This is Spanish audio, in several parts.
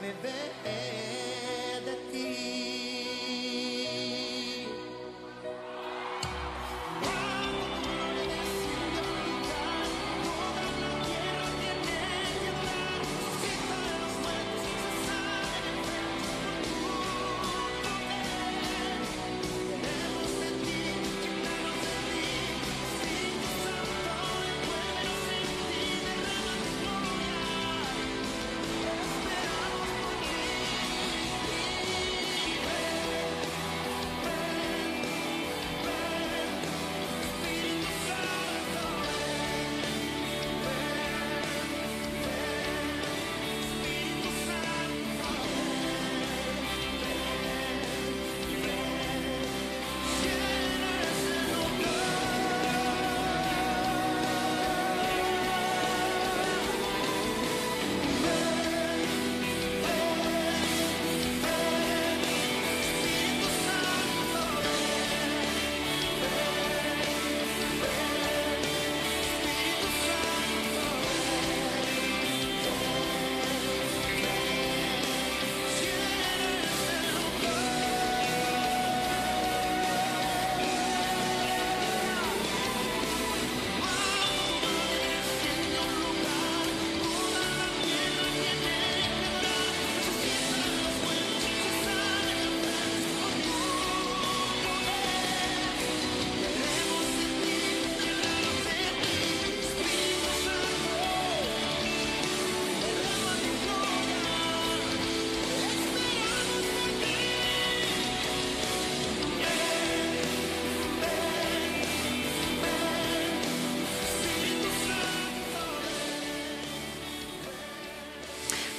beber de ti.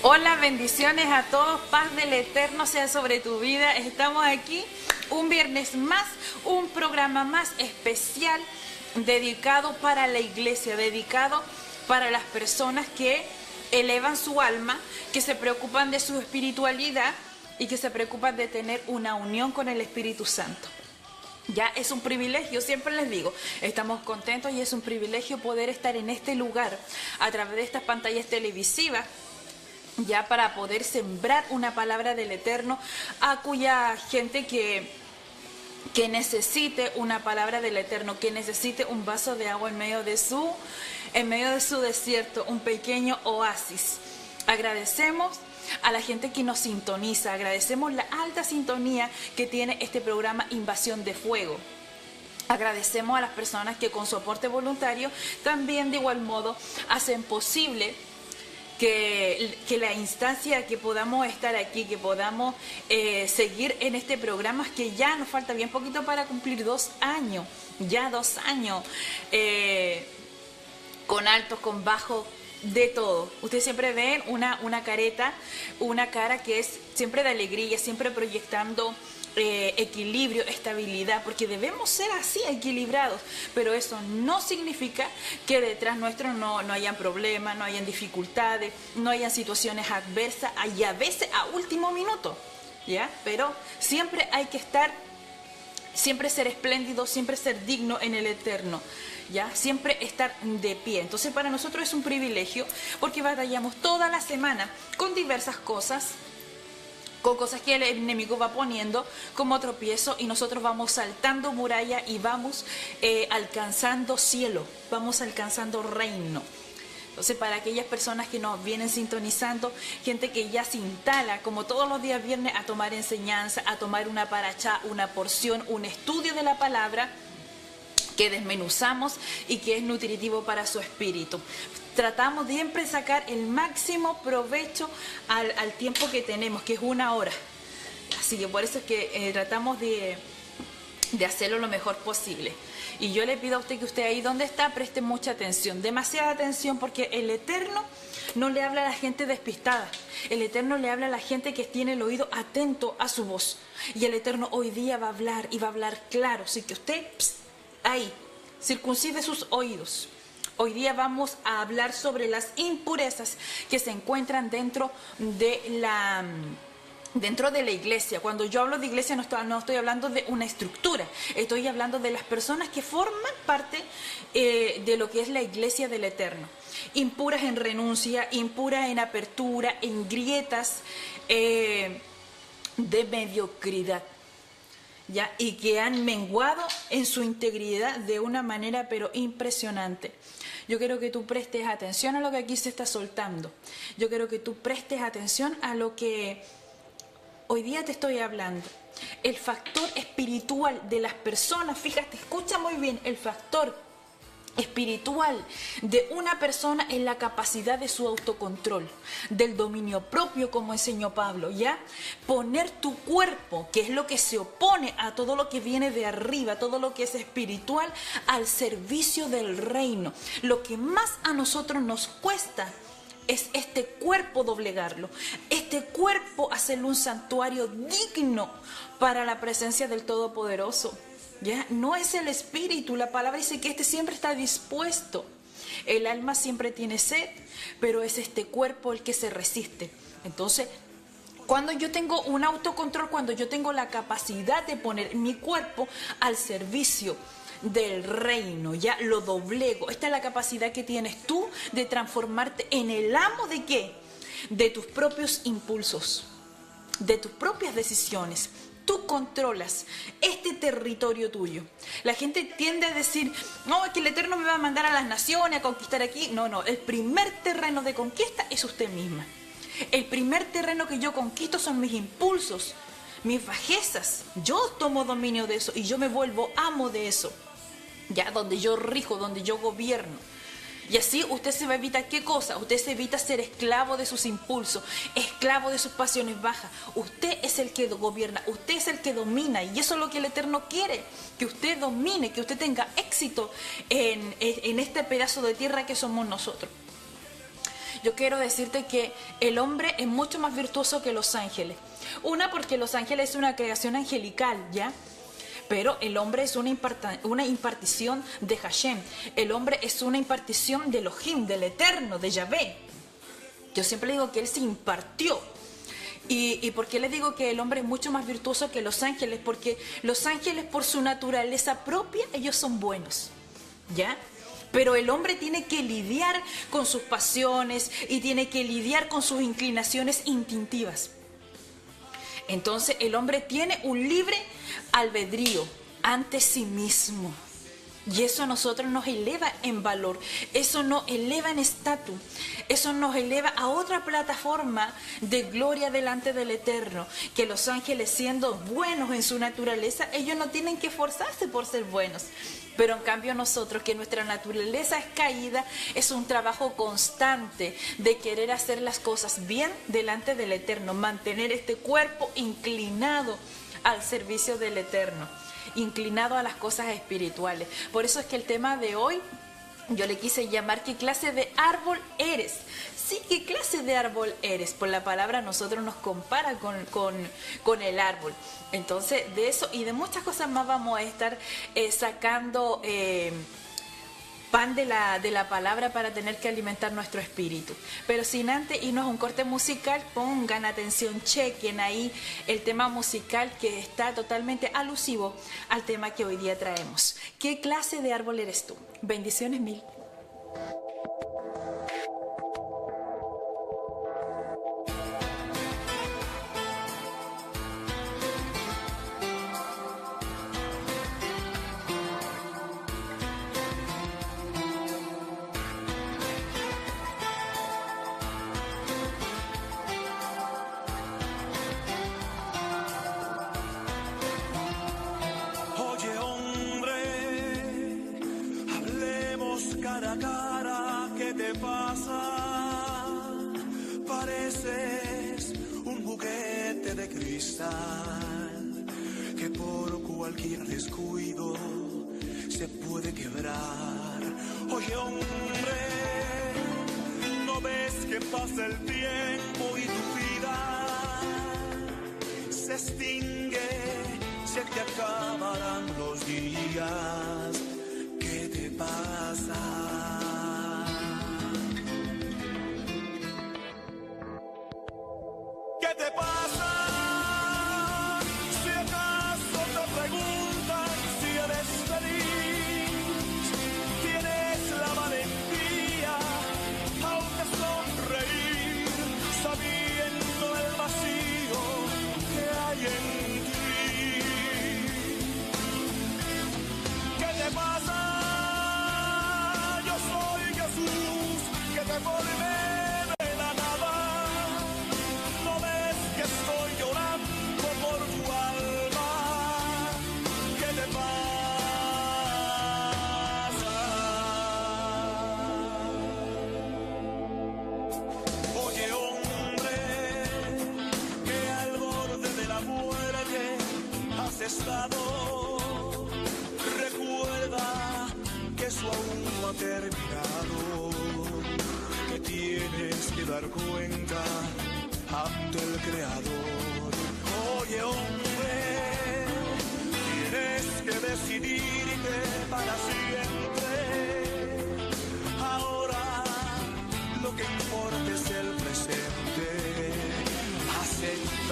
Hola, bendiciones a todos, paz del Eterno sea sobre tu vida. Estamos aquí un viernes más, un programa más especial dedicado para la iglesia, dedicado para las personas que elevan su alma, que se preocupan de su espiritualidad y que se preocupan de tener una unión con el Espíritu Santo. Ya es un privilegio, siempre les digo, estamos contentos y es un privilegio poder estar en este lugar a través de estas pantallas televisivas, ya para poder sembrar una palabra del Eterno a cuya gente que necesite una palabra del Eterno, que necesite un vaso de agua en medio de su desierto, un pequeño oasis. Agradecemos a la gente que nos sintoniza, agradecemos la alta sintonía que tiene este programa Invasión de Fuego. Agradecemos a las personas que con su aporte voluntario también de igual modo hacen posible que la instancia, que podamos estar aquí, que podamos seguir en este programa, que ya nos falta bien poquito para cumplir 2 años, ya 2 años, con altos, con bajos, de todo. Ustedes siempre ven una cara que es siempre de alegría, siempre proyectando equilibrio, estabilidad, porque debemos ser así, equilibrados, pero eso no significa que detrás nuestro no hayan problemas, no hayan dificultades, no hayan situaciones adversas, y a veces a último minuto, ¿ya? Pero siempre hay que estar, siempre ser espléndido, siempre ser digno en el Eterno, ¿ya? Siempre estar de pie. Entonces para nosotros es un privilegio, porque batallamos toda la semana con diversas cosas, con cosas que el enemigo va poniendo como tropiezo, y nosotros vamos saltando muralla y vamos alcanzando cielo, vamos alcanzando reino. Entonces, para aquellas personas que nos vienen sintonizando, gente que ya se instala como todos los días viernes a tomar enseñanza, a tomar una parachá, una porción, un estudio de la palabra que desmenuzamos y que es nutritivo para su espíritu. Tratamos de siempre sacar el máximo provecho al tiempo que tenemos, que es 1 hora. Así que por eso es que tratamos de hacerlo lo mejor posible. Y yo le pido a usted que usted ahí donde está preste mucha atención, demasiada atención, porque el Eterno no le habla a la gente despistada. El Eterno le habla a la gente que tiene el oído atento a su voz. Y el Eterno hoy día va a hablar, y va a hablar claro. Así que usted, ahí, circuncide sus oídos. Hoy día vamos a hablar sobre las impurezas que se encuentran dentro de dentro de la iglesia. Cuando yo hablo de iglesia no estoy hablando de una estructura, estoy hablando de las personas que forman parte de lo que es la iglesia del Eterno. Impuras en renuncia, impuras en apertura, en grietas de mediocridad, ¿ya? Y que han menguado en su integridad de una manera pero impresionante. Yo quiero que tú prestes atención a lo que aquí se está soltando. Yo quiero que tú prestes atención a lo que hoy día te estoy hablando. El factor espiritual de las personas, fíjate, escucha muy bien, el factor espiritual de una persona es la capacidad de su autocontrol, del dominio propio, como enseñó Pablo, ¿ya? Poner tu cuerpo, que es lo que se opone a todo lo que viene de arriba, todo lo que es espiritual, al servicio del reino. Lo que más a nosotros nos cuesta es este cuerpo doblegarlo, este cuerpo hacerle un santuario digno para la presencia del Todopoderoso. ¿Ya? No es el espíritu, la palabra dice que este siempre está dispuesto. El alma siempre tiene sed, pero es este cuerpo el que se resiste. Entonces, cuando yo tengo un autocontrol, cuando yo tengo la capacidad de poner mi cuerpo al servicio del reino, ya lo doblego. Esta es la capacidad que tienes tú de transformarte en el amo ¿de qué? De tus propios impulsos, de tus propias decisiones. Tú controlas este territorio tuyo. La gente tiende a decir, no, es que el Eterno me va a mandar a las naciones a conquistar aquí. No, el primer terreno de conquista es usted misma. El primer terreno que yo conquisto son mis impulsos, mis bajezas. Yo tomo dominio de eso y yo me vuelvo amo de eso. Ya, donde yo rijo, donde yo gobierno. Y así usted se va a evitar ¿qué cosa? Usted se evita ser esclavo de sus impulsos, esclavo de sus pasiones bajas. Usted es el que gobierna, usted es el que domina. Y eso es lo que el Eterno quiere, que usted domine, que usted tenga éxito en este pedazo de tierra que somos nosotros. Yo quiero decirte que el hombre es mucho más virtuoso que los ángeles. Una, porque los ángeles es una creación angelical, ¿ya? Pero el hombre es una impartición de Hashem. El hombre es una impartición de Elohim, del Eterno, de Yahvé. Yo siempre digo que él se impartió. ¿Y por qué les digo que el hombre es mucho más virtuoso que los ángeles? Porque los ángeles, por su naturaleza propia, ellos son buenos, ¿ya? Pero el hombre tiene que lidiar con sus pasiones y tiene que lidiar con sus inclinaciones instintivas. Entonces el hombre tiene un libre albedrío ante sí mismo. Y eso a nosotros nos eleva en valor, eso nos eleva en estatus, eso nos eleva a otra plataforma de gloria delante del Eterno. Que los ángeles, siendo buenos en su naturaleza, ellos no tienen que esforzarse por ser buenos. Pero en cambio nosotros, que nuestra naturaleza es caída, es un trabajo constante de querer hacer las cosas bien delante del Eterno, mantener este cuerpo inclinado al servicio del Eterno, inclinado a las cosas espirituales. Por eso es que el tema de hoy yo le quise llamar ¿qué clase de árbol eres? Sí, ¿qué clase de árbol eres? Por la palabra nosotros nos compara con el árbol. Entonces, de eso y de muchas cosas más vamos a estar sacando pan de la palabra para tener que alimentar nuestro espíritu. Pero sin antes irnos a un corte musical, pongan atención, chequen ahí el tema musical que está totalmente alusivo al tema que hoy día traemos. ¿Qué clase de árbol eres tú? Bendiciones mil. Que por cualquier descuido se puede quebrar. Oye, hombre, ¿no ves que pasa el tiempo y tu vida se extingue? Se te acabarán los días. ¿Qué te pasa? ¿Qué te pasa?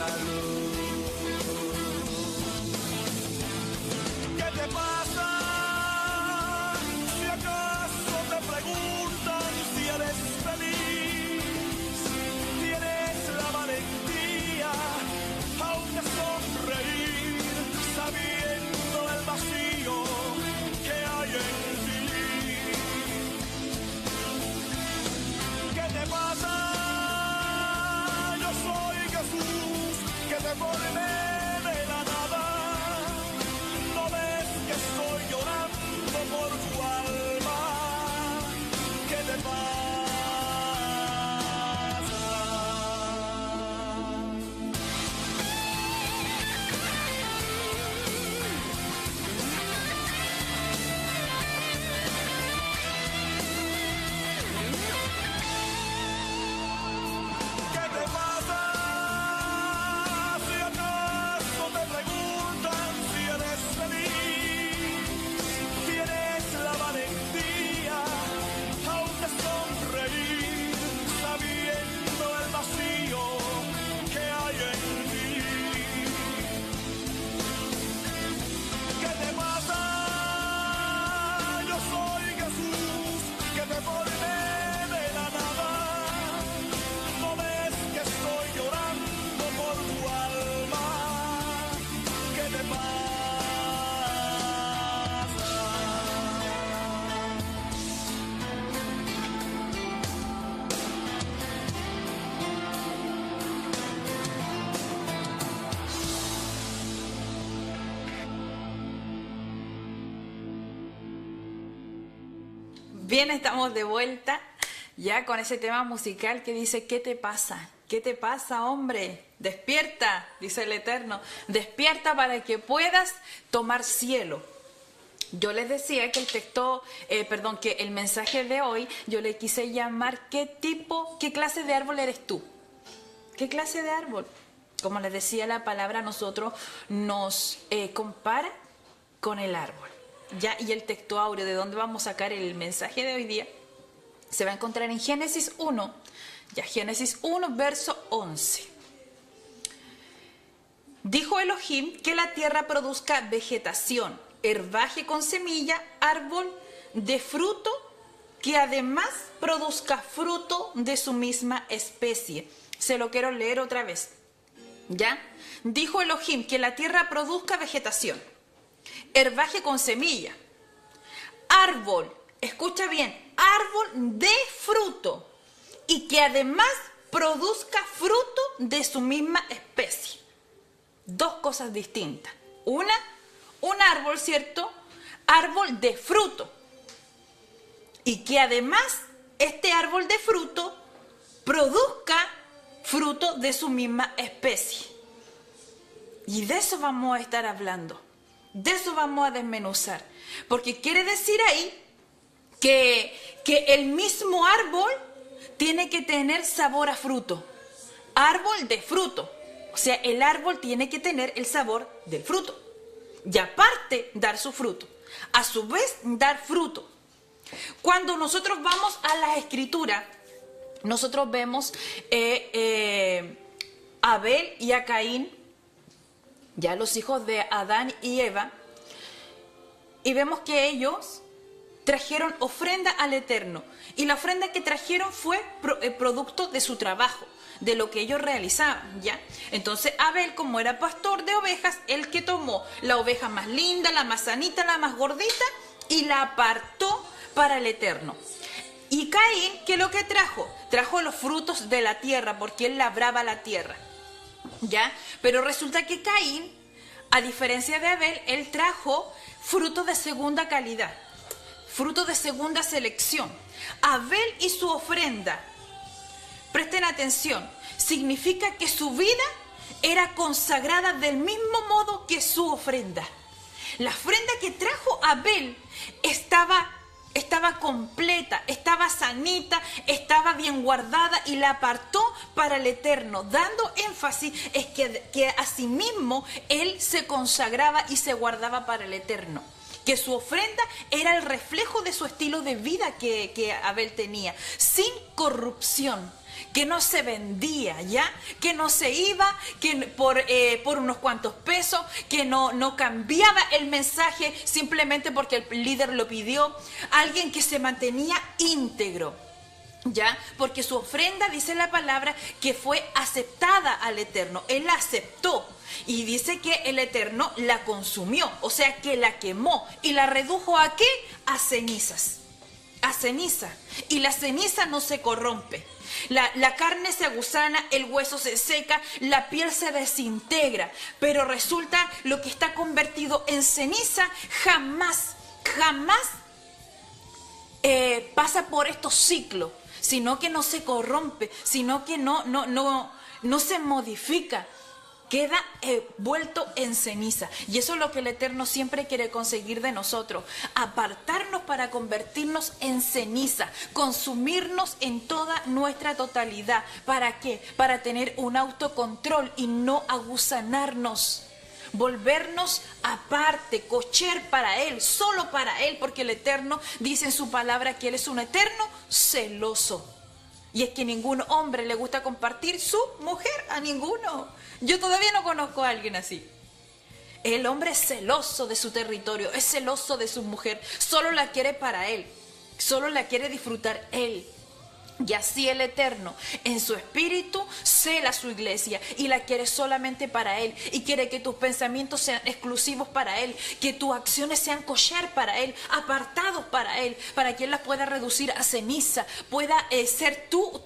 salud. ¿Qué te pasa? Si acaso te preguntan si eres feliz, tienes la valentía aún de sonreír, sabiendo el vacío que hay en ti. ¿Qué te pasa? Yo soy Jesús, que te formé de la nada. ¿No ves que estoy llorando por tu alma? ¿Qué te pasa? ¿Qué te pasa? Si acaso te preguntan si eres feliz, tienes la valentía aún de sonreír, sabiendo el vacío que hay en ti. ¿Qué te pasa? Yo soy Jesús, que te formé de la nada. ¿No ves que estoy llorando por tu alma? ¿Qué te pasa? Bien, estamos de vuelta ya con ese tema musical que dice, ¿qué te pasa? ¿Qué te pasa, hombre? Despierta, dice el Eterno, despierta para que puedas tomar cielo. Yo les decía que el texto, que el mensaje de hoy, yo le quise llamar qué clase de árbol eres tú. ¿Qué clase de árbol? Como les decía la palabra, a nosotros nos compara con el árbol. Ya, y el texto áureo, de dónde vamos a sacar el mensaje de hoy día, se va a encontrar en Génesis 1, ya Génesis 1, verso 11. Dijo Elohim que la tierra produzca vegetación, herbaje con semilla, árbol de fruto, que además produzca fruto de su misma especie. Se lo quiero leer otra vez. ¿Ya? Dijo Elohim que la tierra produzca vegetación, herbaje con semilla, árbol, escucha bien, árbol de fruto, y que además produzca fruto de su misma especie. Dos cosas distintas. Una, un árbol, ¿cierto? Árbol de fruto. Y que además este árbol de fruto produzca fruto de su misma especie. Y de eso vamos a estar hablando. De eso vamos a desmenuzar. Porque quiere decir ahí que el mismo árbol tiene que tener sabor a fruto. Árbol de fruto. O sea, el árbol tiene que tener el sabor del fruto. Y aparte, dar su fruto. A su vez, dar fruto. Cuando nosotros vamos a las escrituras, nosotros vemos a Abel y a Caín, ya los hijos de Adán y Eva, y vemos que ellos trajeron ofrenda al Eterno. Y la ofrenda que trajeron fue producto de su trabajo, de lo que ellos realizaban, ¿ya? Entonces Abel, como era pastor de ovejas, él que tomó la oveja más linda, la más sanita, la más gordita, y la apartó para el Eterno. Y Caín, ¿qué es lo que trajo? Trajo los frutos de la tierra, porque él labraba la tierra, ¿ya? Pero resulta que Caín, a diferencia de Abel, él trajo fruto de segunda calidad, fruto de segunda selección. Abel y su ofrenda, presten atención, significa que su vida era consagrada del mismo modo que su ofrenda. La ofrenda que trajo Abel estaba completa, estaba sanita, estaba bien guardada y la apartó para el Eterno, dando énfasis es que asimismo él se consagraba y se guardaba para el Eterno, que su ofrenda era el reflejo de su estilo de vida que Abel tenía, sin corrupción, que no se vendía, ¿ya? Que no se iba por unos cuantos pesos, que no cambiaba el mensaje simplemente porque el líder lo pidió. Alguien que se mantenía íntegro, ¿ya? Porque su ofrenda, dice la palabra, que fue aceptada al Eterno. Él la aceptó. Y dice que el Eterno la consumió, o sea que la quemó y la redujo ¿a qué? A cenizas. A ceniza. Y la ceniza no se corrompe. La carne se aguzana, el hueso se seca, la piel se desintegra. Pero resulta lo que está convertido en ceniza jamás pasa por estos ciclos, sino que no se corrompe, sino que no se modifica. Queda vuelto en ceniza. Y eso es lo que el Eterno siempre quiere conseguir de nosotros. Apartarnos para convertirnos en ceniza. Consumirnos en toda nuestra totalidad. ¿Para qué? Para tener un autocontrol y no aguzanarnos. Volvernos aparte, cocher para Él, solo para Él. Porque el Eterno dice en su palabra que Él es un Eterno celoso. Y es que ningún hombre le gusta compartir su mujer, a ninguno. Yo todavía no conozco a alguien así. El hombre es celoso de su territorio, es celoso de su mujer, solo la quiere para él, solo la quiere disfrutar él. Y así el Eterno, en su espíritu, cela su iglesia y la quiere solamente para Él. Y quiere que tus pensamientos sean exclusivos para Él, que tus acciones sean kosher para Él, apartados para Él, para que Él las pueda reducir a ceniza, pueda ser tu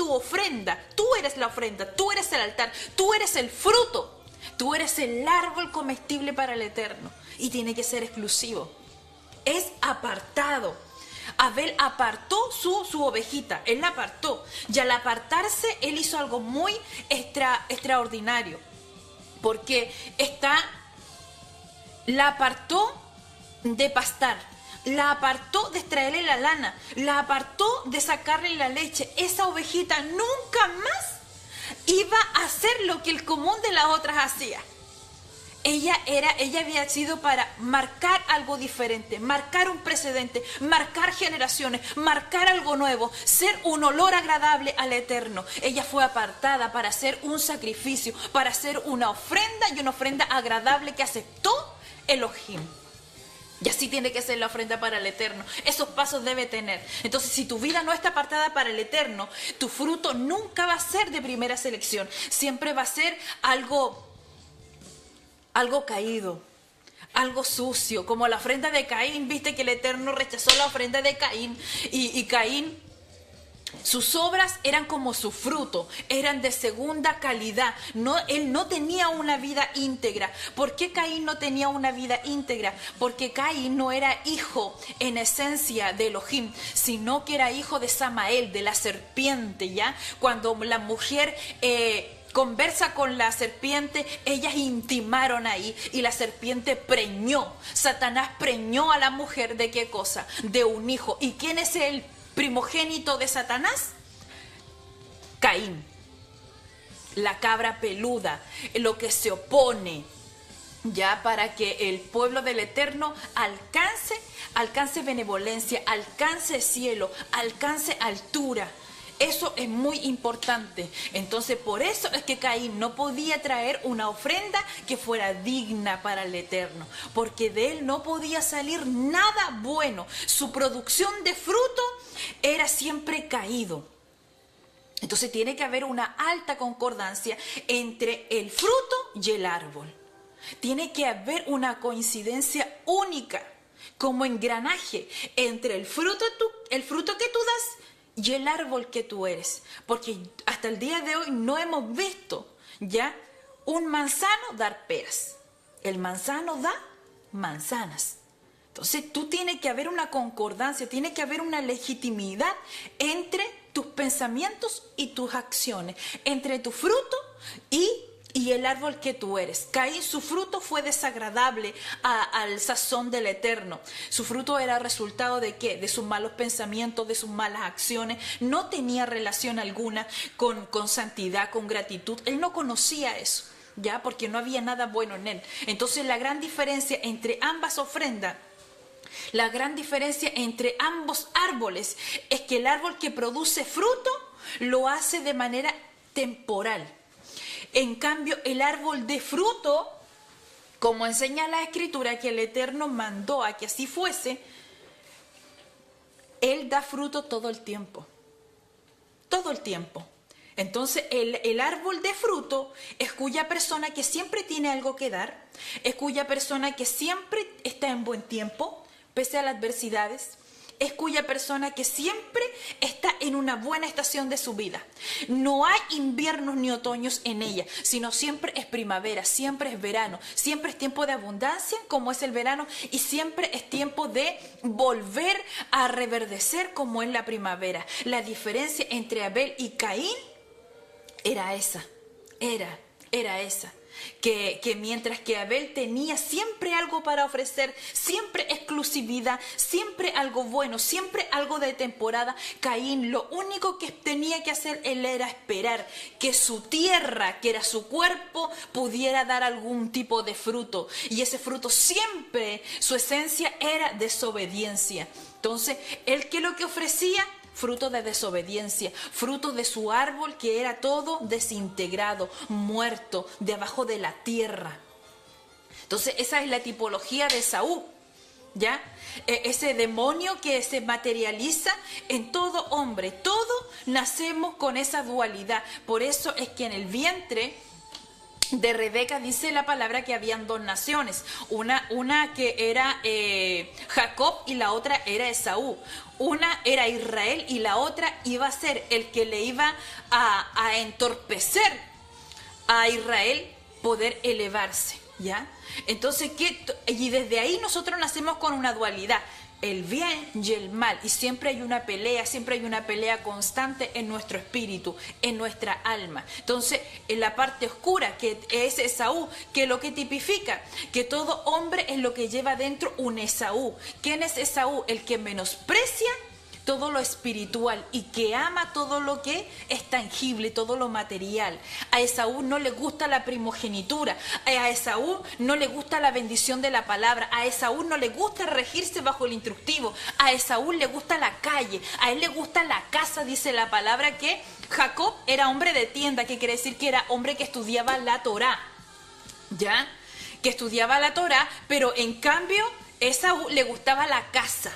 ofrenda. Tú eres la ofrenda, tú eres el altar, tú eres el fruto, tú eres el árbol comestible para el Eterno. Y tiene que ser exclusivo, es apartado. Abel apartó su ovejita, él la apartó. Y al apartarse, él hizo algo muy extraordinario. Porque la apartó de pastar, la apartó de extraerle la lana, la apartó de sacarle la leche. Esa ovejita nunca más iba a hacer lo que el común de las otras hacía. Ella había sido para marcar algo diferente, marcar un precedente, marcar generaciones, marcar algo nuevo, ser un olor agradable al Eterno. Ella fue apartada para hacer un sacrificio, para hacer una ofrenda y una ofrenda agradable que aceptó Elohim. Y así tiene que ser la ofrenda para el Eterno. Esos pasos debe tener. Entonces, si tu vida no está apartada para el Eterno, tu fruto nunca va a ser de primera selección. Siempre va a ser algo caído, algo sucio, como la ofrenda de Caín. Viste que el Eterno rechazó la ofrenda de Caín y Caín, sus obras eran como su fruto, eran de segunda calidad. Él no tenía una vida íntegra. ¿Por qué Caín no tenía una vida íntegra? Porque Caín no era hijo en esencia de Elohim, sino que era hijo de Samael, de la serpiente, ¿ya? Cuando la mujer conversa con la serpiente, ellas intimaron ahí y la serpiente preñó. Satanás preñó a la mujer ¿de qué cosa? De un hijo. ¿Y quién es el primogénito de Satanás? Caín, la cabra peluda, lo que se opone, ya, para que el pueblo del Eterno alcance benevolencia, alcance cielo, alcance altura. Eso es muy importante. Entonces, por eso es que Caín no podía traer una ofrenda que fuera digna para el Eterno, porque de él no podía salir nada bueno. Su producción de fruto era siempre caído. Entonces tiene que haber una alta concordancia entre el fruto y el árbol. Tiene que haber una coincidencia única, como engranaje, entre el fruto que tú das y el árbol que tú eres. Porque hasta el día de hoy no hemos visto ya un manzano dar peras. El manzano da manzanas. Entonces tú tienes que haber una concordancia, tiene que haber una legitimidad entre tus pensamientos y tus acciones, entre tu fruto y el árbol que tú eres. Caín, su fruto fue desagradable al sazón del Eterno. Su fruto era resultado de ¿qué? De sus malos pensamientos, de sus malas acciones. No tenía relación alguna con santidad, con gratitud. Él no conocía eso, ¿ya? Porque no había nada bueno en él. Entonces la gran diferencia entre ambas ofrendas, la gran diferencia entre ambos árboles es que el árbol que produce fruto lo hace de manera temporal. En cambio, el árbol de fruto, como enseña la Escritura, que el Eterno mandó a que así fuese, Él da fruto todo el tiempo. Todo el tiempo. Entonces, el árbol de fruto es cuya persona que siempre tiene algo que dar, es cuya persona que siempre está en buen tiempo, pese a las adversidades, es cuya persona que siempre está en una buena estación de su vida. No hay inviernos ni otoños en ella, sino siempre es primavera, siempre es verano, siempre es tiempo de abundancia como es el verano y siempre es tiempo de volver a reverdecer como es la primavera. La diferencia entre Abel y Caín era esa, era esa. Que mientras que Abel tenía siempre algo para ofrecer, siempre exclusividad, siempre algo bueno, siempre algo de temporada, Caín lo único que tenía que hacer él era esperar que su tierra, que era su cuerpo, pudiera dar algún tipo de fruto. Y ese fruto siempre, su esencia era desobediencia. Entonces, él que lo que ofrecía, fruto de desobediencia, fruto de su árbol que era todo desintegrado, muerto, debajo de la tierra. Entonces esa es la tipología de Esaú, ¿ya? Ese demonio que se materializa en todo hombre. Todos nacemos con esa dualidad. Por eso es que en el vientre de Rebeca dice la palabra que habían dos naciones, una que era Jacob y la otra era Esaú. Una era Israel y la otra iba a ser el que le iba a entorpecer a Israel poder elevarse, ¿ya? Entonces, y desde ahí nosotros nacemos con una dualidad, el bien y el mal, y siempre hay una pelea constante en nuestro espíritu, en nuestra alma. Entonces, en la parte oscura, que es Esaú, que lo que tipifica, que todo hombre es lo que lleva dentro un Esaú. ¿Quién es Esaú? El que menosprecia todo lo espiritual y que ama todo lo que es tangible, todo lo material. A Esaú no le gusta la primogenitura, a Esaú no le gusta la bendición de la palabra, a Esaú no le gusta regirse bajo el instructivo, a Esaú le gusta la calle, a él le gusta la casa, dice la palabra que Jacob era hombre de tienda, que quiere decir que era hombre que estudiaba la Torá, ¿ya? Que estudiaba la Torá, pero en cambio Esaú le gustaba la casa.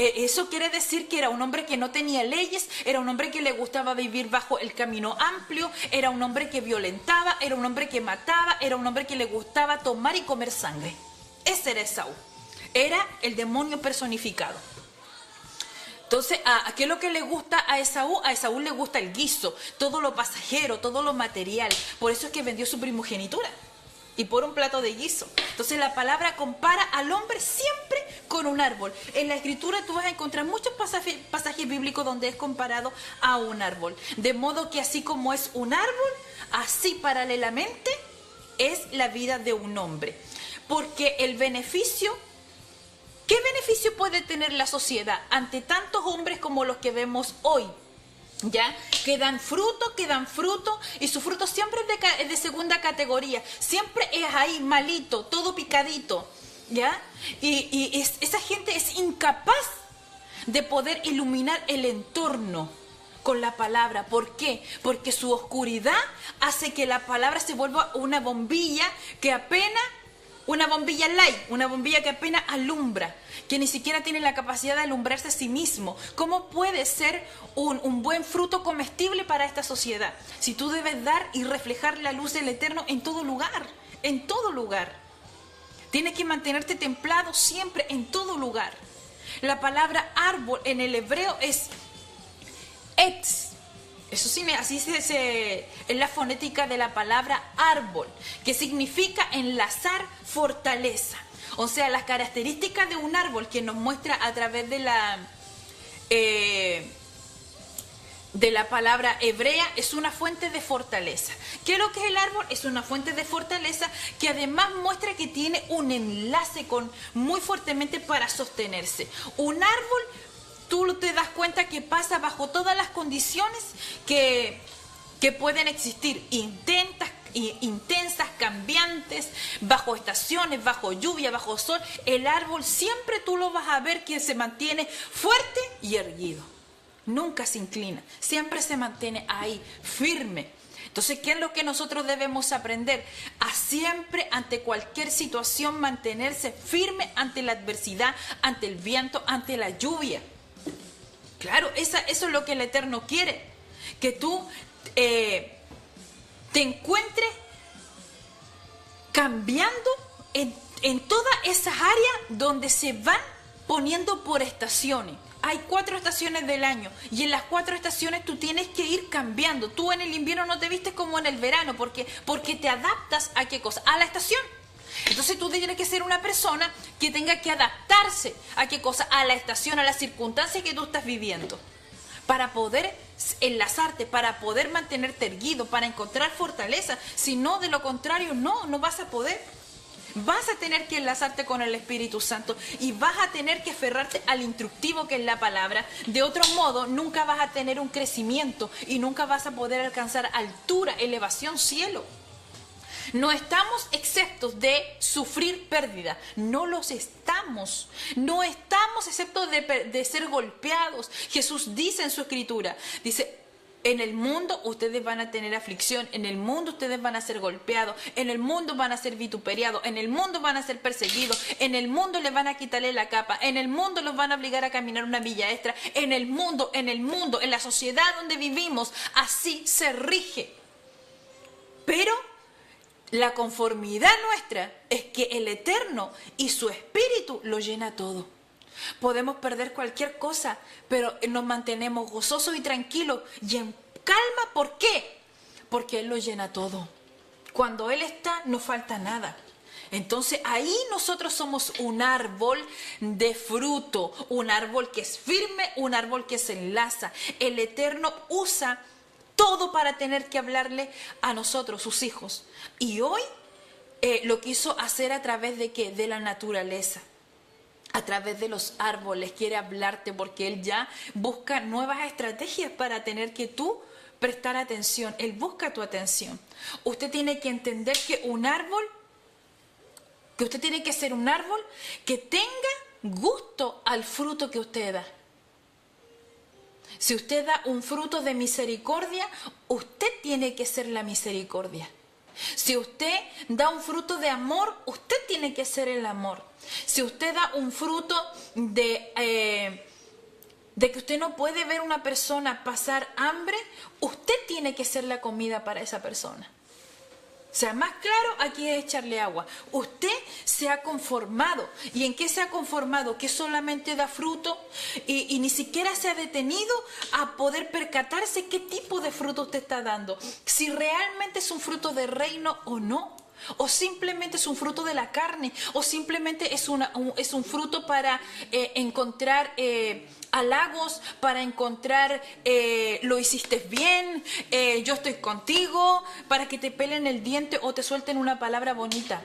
Eso quiere decir que era un hombre que no tenía leyes, era un hombre que le gustaba vivir bajo el camino amplio, era un hombre que violentaba, era un hombre que mataba, era un hombre que le gustaba tomar y comer sangre. Ese era Esaú. Era el demonio personificado. Entonces, ¿a qué es lo que le gusta a Esaú? A Esaú le gusta el guiso, todo lo pasajero, todo lo material. Por eso es que vendió su primogenitura. Y por un plato de guiso. Entonces la palabra compara al hombre siempre con un árbol. En la Escritura tú vas a encontrar muchos pasajes bíblicos donde es comparado a un árbol. De modo que así como es un árbol, así paralelamente es la vida de un hombre. Porque el beneficio, ¿qué beneficio puede tener la sociedad ante tantos hombres como los que vemos hoy? ¿Ya? Que dan fruto y su fruto siempre es de segunda categoría, siempre es ahí malito, todo picadito, ¿ya? Y esa gente es incapaz de poder iluminar el entorno con la palabra. ¿Por qué? Porque su oscuridad hace que la palabra se vuelva una bombilla que apenas, una bombilla light, una bombilla que apenas alumbra, que ni siquiera tiene la capacidad de alumbrarse a sí mismo. ¿Cómo puede ser un buen fruto comestible para esta sociedad? Si tú debes dar y reflejar la luz del Eterno en todo lugar, en todo lugar. Tienes que mantenerte templado siempre, en todo lugar. La palabra árbol en el hebreo es etz. Eso sí, así es la fonética de la palabra árbol, que significa enlazar fortaleza. O sea, las características de un árbol que nos muestra a través de la palabra hebrea es una fuente de fortaleza. ¿Qué es lo que es el árbol? Es una fuente de fortaleza que además muestra que tiene un enlace muy fuertemente para sostenerse. Un árbol, tú te das cuenta que pasa bajo todas las condiciones que pueden existir, intensas, cambiantes, bajo estaciones, bajo lluvia, bajo sol. El árbol siempre tú lo vas a ver que se mantiene fuerte y erguido. nunca se inclina, siempre se mantiene ahí, firme. Entonces, ¿qué es lo que nosotros debemos aprender? A siempre, ante cualquier situación, mantenerse firme ante la adversidad, ante el viento, ante la lluvia. Claro, eso es lo que el Eterno quiere, que tú te encuentres cambiando en todas esas áreas donde se van poniendo por estaciones. Hay 4 estaciones del año y en las 4 estaciones tú tienes que ir cambiando. Tú en el invierno no te vistes como en el verano porque te adaptas a qué cosa, a la estación. Entonces tú tienes que ser una persona que tenga que adaptarse a qué cosa, a la estación, a las circunstancias que tú estás viviendo, para poder enlazarte, para poder mantenerte erguido, para encontrar fortaleza. Si no, de lo contrario, no vas a poder. Vas a tener que enlazarte con el Espíritu Santo y vas a tener que aferrarte al instructivo que es la palabra. De otro modo, nunca vas a tener un crecimiento y nunca vas a poder alcanzar altura, elevación, cielo. No estamos exentos de sufrir pérdida, no los estamos. No estamos exentos de ser golpeados. Jesús dice en su escritura, dice: en el mundo ustedes van a tener aflicción, en el mundo ustedes van a ser golpeados, en el mundo van a ser vituperiados, en el mundo van a ser perseguidos, en el mundo les van a quitarle la capa, en el mundo los van a obligar a caminar una milla extra, en el mundo, en la sociedad donde vivimos, así se rige. Pero la conformidad nuestra es que el Eterno y su Espíritu lo llena todo. Podemos perder cualquier cosa, pero nos mantenemos gozosos y tranquilos y en calma. ¿Por qué? Porque Él lo llena todo. Cuando Él está, no falta nada. Entonces ahí nosotros somos un árbol de fruto, un árbol que es firme, un árbol que se enlaza. El Eterno usa todo para tener que hablarle a nosotros, sus hijos. Y hoy lo quiso hacer a través de ¿qué? De la naturaleza. A través de los árboles quiere hablarte, porque Él ya busca nuevas estrategias para tener que tú prestar atención. Él busca tu atención. Usted tiene que entender que usted tiene que ser un árbol que tenga gusto al fruto que usted da. Si usted da un fruto de misericordia, usted tiene que ser la misericordia. Si usted da un fruto de amor, usted tiene que ser el amor. Si usted da un fruto de que usted no puede ver una persona pasar hambre, usted tiene que ser la comida para esa persona. O sea, más claro, aquí es echarle agua. Usted se ha conformado. ¿Y en qué se ha conformado? Que solamente da fruto y ni siquiera se ha detenido a poder percatarse qué tipo de fruto usted está dando. Si realmente es un fruto de reino o no. O simplemente es un fruto de la carne, o simplemente es un fruto para encontrar halagos, para encontrar lo hiciste bien, yo estoy contigo, para que te pelen el diente o te suelten una palabra bonita.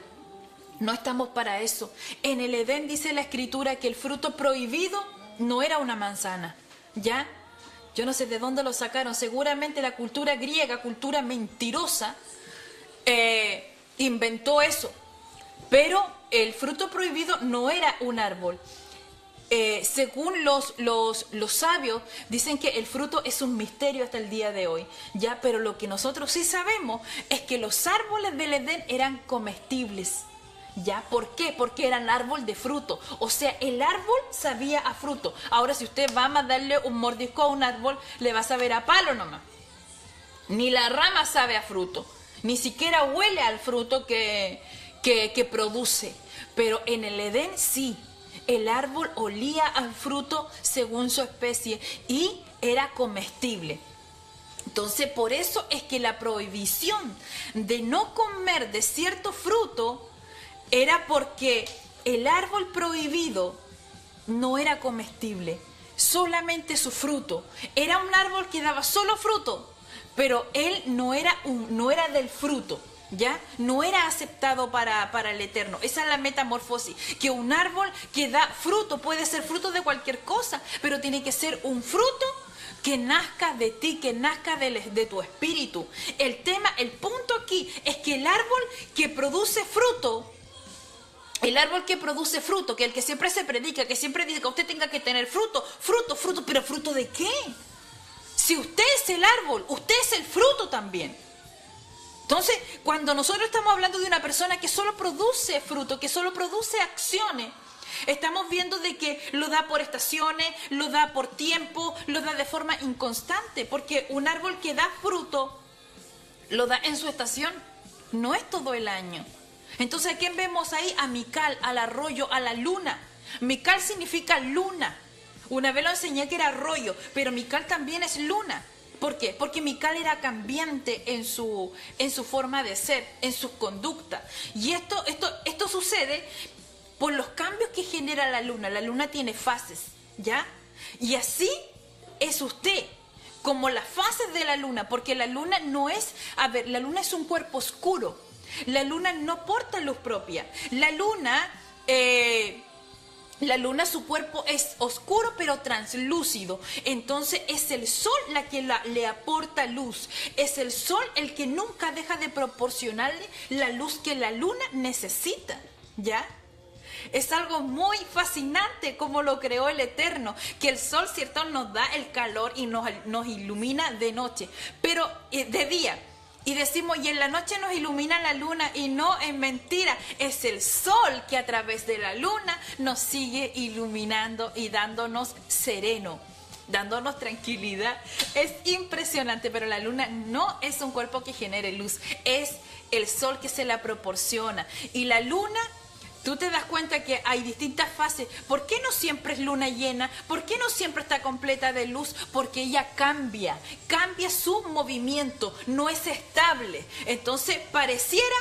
No estamos para eso. En el Edén dice la Escritura que el fruto prohibido no era una manzana, ¿ya? Yo no sé de dónde lo sacaron, seguramente la cultura griega, cultura mentirosa, inventó eso, pero el fruto prohibido no era un árbol. Según los sabios, dicen que el fruto es un misterio hasta el día de hoy, ya, pero lo que nosotros sí sabemos es que los árboles del Edén eran comestibles, ya. ¿Por qué? Porque eran árbol de fruto, o sea, el árbol sabía a fruto. Ahora, si usted va a darle un mordisco a un árbol, le va a saber a palo nomás. Ni la rama sabe a fruto. Ni siquiera huele al fruto que produce. Pero en el Edén sí, el árbol olía al fruto según su especie y era comestible. Entonces, por eso es que la prohibición de no comer de cierto fruto era porque el árbol prohibido no era comestible, solamente su fruto. Era un árbol que daba solo fruto, pero él no era del fruto, ¿ya? No era aceptado para el Eterno. Esa es la metamorfosis, que un árbol que da fruto puede ser fruto de cualquier cosa, pero tiene que ser un fruto que nazca de ti, que nazca de tu espíritu. El punto aquí es que el árbol que produce fruto, que el que siempre se predica, que siempre dice que usted tenga que tener fruto, pero ¿fruto de qué? Si usted es el árbol, usted es el fruto también. Entonces, cuando nosotros estamos hablando de una persona que solo produce fruto, que solo produce acciones, estamos viendo de que lo da por estaciones, lo da por tiempo, lo da de forma inconstante, porque un árbol que da fruto, lo da en su estación, no es todo el año. Entonces, ¿a quién vemos ahí? A Mical, al arroyo, a la luna. Mical significa luna. Una vez lo enseñé que era arroyo, pero Mical también es luna. ¿Por qué? Porque Mical era cambiante en su forma de ser, en su conducta. Y esto sucede por los cambios que genera la luna. La luna tiene fases, ¿ya? Y así es usted, como las fases de la luna, porque la luna no es, la luna es un cuerpo oscuro. La luna no porta luz propia. La luna, su cuerpo es oscuro pero translúcido. Entonces es el sol la que le aporta luz. Es el sol el que nunca deja de proporcionarle la luz que la luna necesita, ¿ya? Es algo muy fascinante como lo creó el Eterno, que el sol, cierto, nos da el calor y nos ilumina de noche, pero de día. Y decimos, y en la noche nos ilumina la luna, y no, es mentira. Es el sol que a través de la luna nos sigue iluminando y dándonos sereno, dándonos tranquilidad. Es impresionante, pero la luna no es un cuerpo que genere luz, es el sol que se la proporciona. Y la luna, tú te das cuenta que hay distintas fases. ¿Por qué no siempre es luna llena? ¿Por qué no siempre está completa de luz? Porque ella cambia su movimiento, no es estable. Entonces pareciera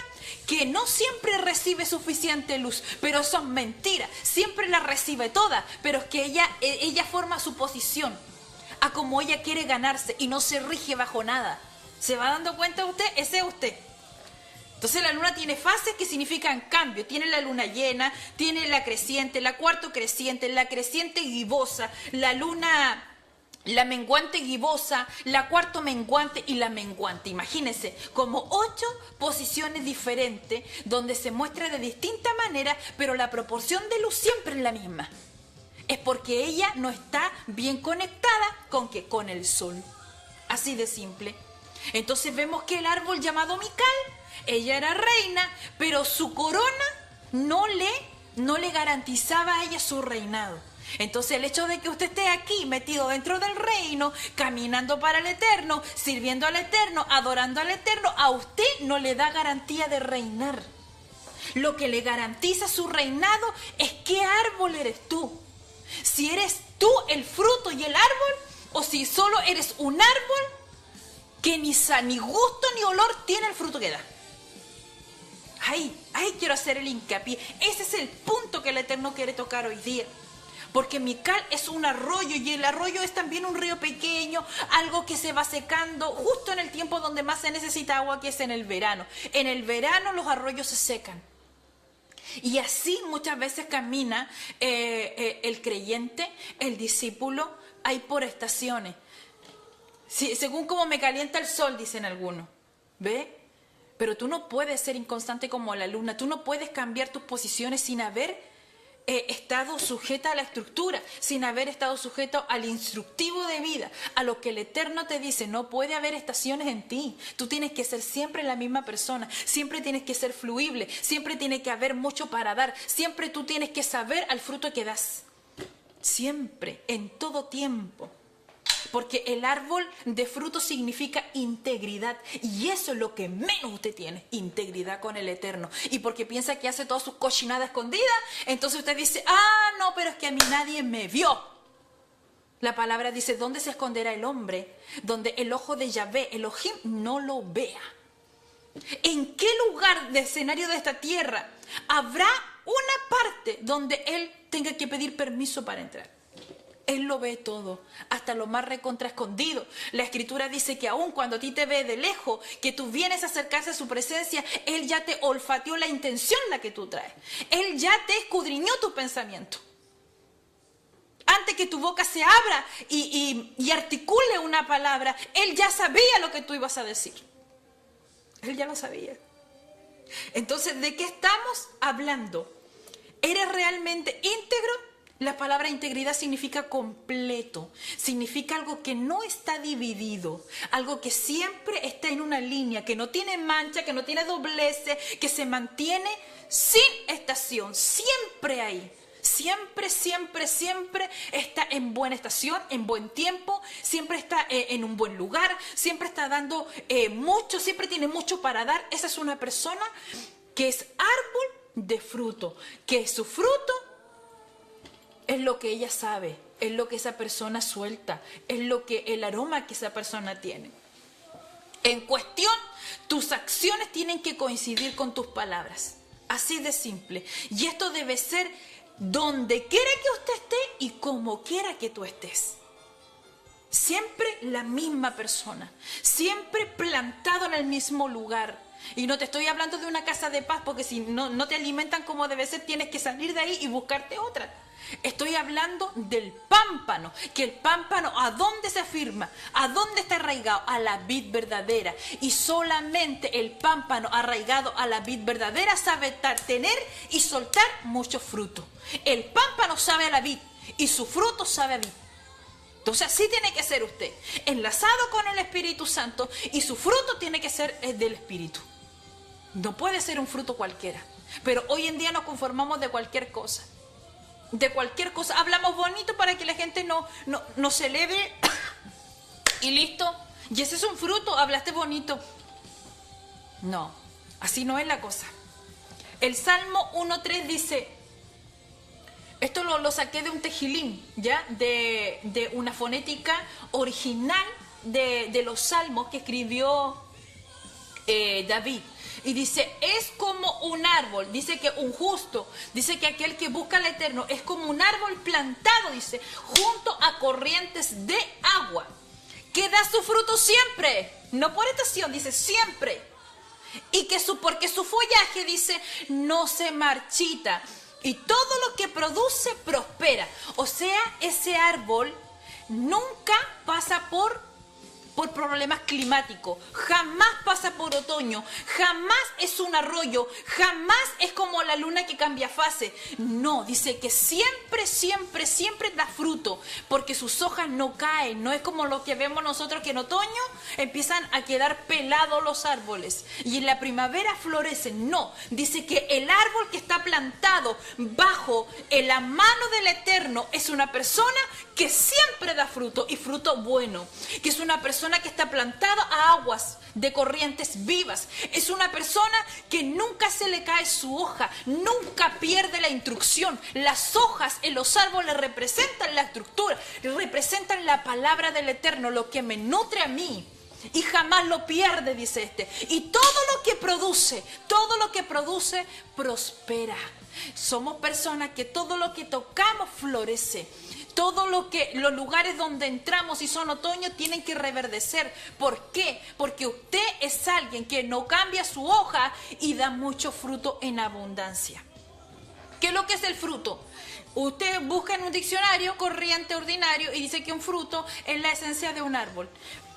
que no siempre recibe suficiente luz, pero eso es mentira. Siempre la recibe toda, pero es que ella forma su posición a como ella quiere ganarse y no se rige bajo nada. ¿Se va dando cuenta usted? Ese es usted. Entonces la luna tiene fases que significan cambio. Tiene la luna llena, tiene la creciente, la cuarto creciente, la creciente gibosa, la luna, la menguante gibosa, la cuarto menguante y la menguante. Imagínense, como 8 posiciones diferentes donde se muestra de distinta manera, pero la proporción de luz siempre es la misma. Es porque ella no está bien conectada ¿con qué? Con el sol. Así de simple. Entonces vemos que el árbol llamado Mical, ella era reina, pero su corona no le garantizaba a ella su reinado. Entonces el hecho de que usted esté aquí metido dentro del reino, caminando para el Eterno, sirviendo al Eterno, adorando al Eterno, a usted no le da garantía de reinar. Lo que le garantiza su reinado es qué árbol eres tú. Si eres tú el fruto y el árbol, o si solo eres un árbol que ni gusto ni olor tiene el fruto que da. Ahí quiero hacer el hincapié. Ese es el punto que el Eterno quiere tocar hoy día. Porque Mical es un arroyo y el arroyo es también un río pequeño, algo que se va secando justo en el tiempo donde más se necesita agua, que es en el verano. En el verano los arroyos se secan. Y así muchas veces camina el creyente, el discípulo, hay por estaciones. Sí, según como me calienta el sol, dicen algunos. ¿Ve? Pero tú no puedes ser inconstante como la luna. Tú no puedes cambiar tus posiciones sin haber estado sujeta a la estructura, sin haber estado sujeto al instructivo de vida, a lo que el Eterno te dice. No puede haber estaciones en ti. Tú tienes que ser siempre la misma persona. Siempre tienes que ser fluible. Siempre tiene que haber mucho para dar. Siempre tú tienes que saber al fruto que das. Siempre, en todo tiempo. Porque el árbol de fruto significa integridad. Y eso es lo que menos usted tiene, integridad con el Eterno. Y porque piensa que hace toda su cochinada escondida, entonces usted dice, no, pero es que a mí nadie me vio. La palabra dice, ¿dónde se esconderá el hombre? Donde el ojo de Yahvé, Elohim, no lo vea. ¿En qué lugar de escenario de esta tierra habrá una parte donde él tenga que pedir permiso para entrar? Él lo ve todo, hasta lo más recontra escondido. La Escritura dice que aun cuando a ti te ve de lejos, que tú vienes a acercarse a su presencia, Él ya te olfateó la intención la que tú traes. Él ya te escudriñó tu pensamiento. Antes que tu boca se abra y articule una palabra, Él ya sabía lo que tú ibas a decir. Él ya lo sabía. Entonces, ¿de qué estamos hablando? ¿Eres realmente íntegro? La palabra integridad significa completo, significa algo que no está dividido, algo que siempre está en una línea, que no tiene mancha, que no tiene dobleces, que se mantiene sin estación, siempre ahí. Siempre, siempre, siempre está en buena estación, en buen tiempo, siempre está en un buen lugar, siempre está dando mucho, siempre tiene mucho para dar. Esa es una persona que es árbol de fruto, que su fruto es lo que ella sabe, es lo que esa persona suelta, es lo que el aroma que esa persona tiene. En cuestión, tus acciones tienen que coincidir con tus palabras. Así de simple. Y esto debe ser donde quiera que usted esté y como quiera que tú estés. Siempre la misma persona, siempre plantado en el mismo lugar. Y no te estoy hablando de una casa de paz, porque si no te alimentan como debe ser, tienes que salir de ahí y buscarte otra. Estoy hablando del pámpano, que el pámpano, ¿a dónde se afirma? ¿A dónde está arraigado? A la vid verdadera. Y solamente el pámpano arraigado a la vid verdadera sabe tener y soltar mucho fruto. El pámpano sabe a la vid y su fruto sabe a vid. Entonces así tiene que ser usted, enlazado con el Espíritu Santo, y su fruto tiene que ser del Espíritu. No puede ser un fruto cualquiera. Pero hoy en día nos conformamos de cualquier cosa. De cualquier cosa. Hablamos bonito para que la gente no celebre y listo. Y ese es un fruto, hablaste bonito. No, así no es la cosa. El Salmo 1.3 dice, esto lo saqué de un tejilín, ¿ya? De una fonética original de los salmos que escribió David. Y dice, es como un árbol, dice que un justo, dice que aquel que busca al Eterno es como un árbol plantado, dice, junto a corrientes de agua, que da su fruto siempre, no por estación, dice siempre, y que porque su follaje, dice, no se marchita, y todo lo que produce prospera. O sea, ese árbol nunca pasa por problemas climáticos, jamás pasa por otoño, jamás es un arroyo, jamás es como la luna que cambia fase. No, dice que siempre, siempre, siempre da fruto, porque sus hojas no caen. No es como lo que vemos nosotros, que en otoño empiezan a quedar pelados los árboles y en la primavera florecen. No, dice que el árbol que está plantado bajo la mano del Eterno es una persona que siempre da fruto, y fruto bueno, que es una persona que está plantada a aguas de corrientes vivas, es una persona que nunca se le cae su hoja, nunca pierde la instrucción. Las hojas en los árboles representan la estructura, representan la palabra del Eterno, lo que me nutre a mí, y jamás lo pierde, dice este. Y todo lo que produce prospera. Somos personas que todo lo que tocamos florece. Todo los lugares donde entramos, si son otoño, tienen que reverdecer. ¿Por qué? Porque usted es alguien que no cambia su hoja y da mucho fruto en abundancia. ¿Qué es lo que es el fruto? Usted busca en un diccionario corriente ordinario y dice que un fruto es la esencia de un árbol.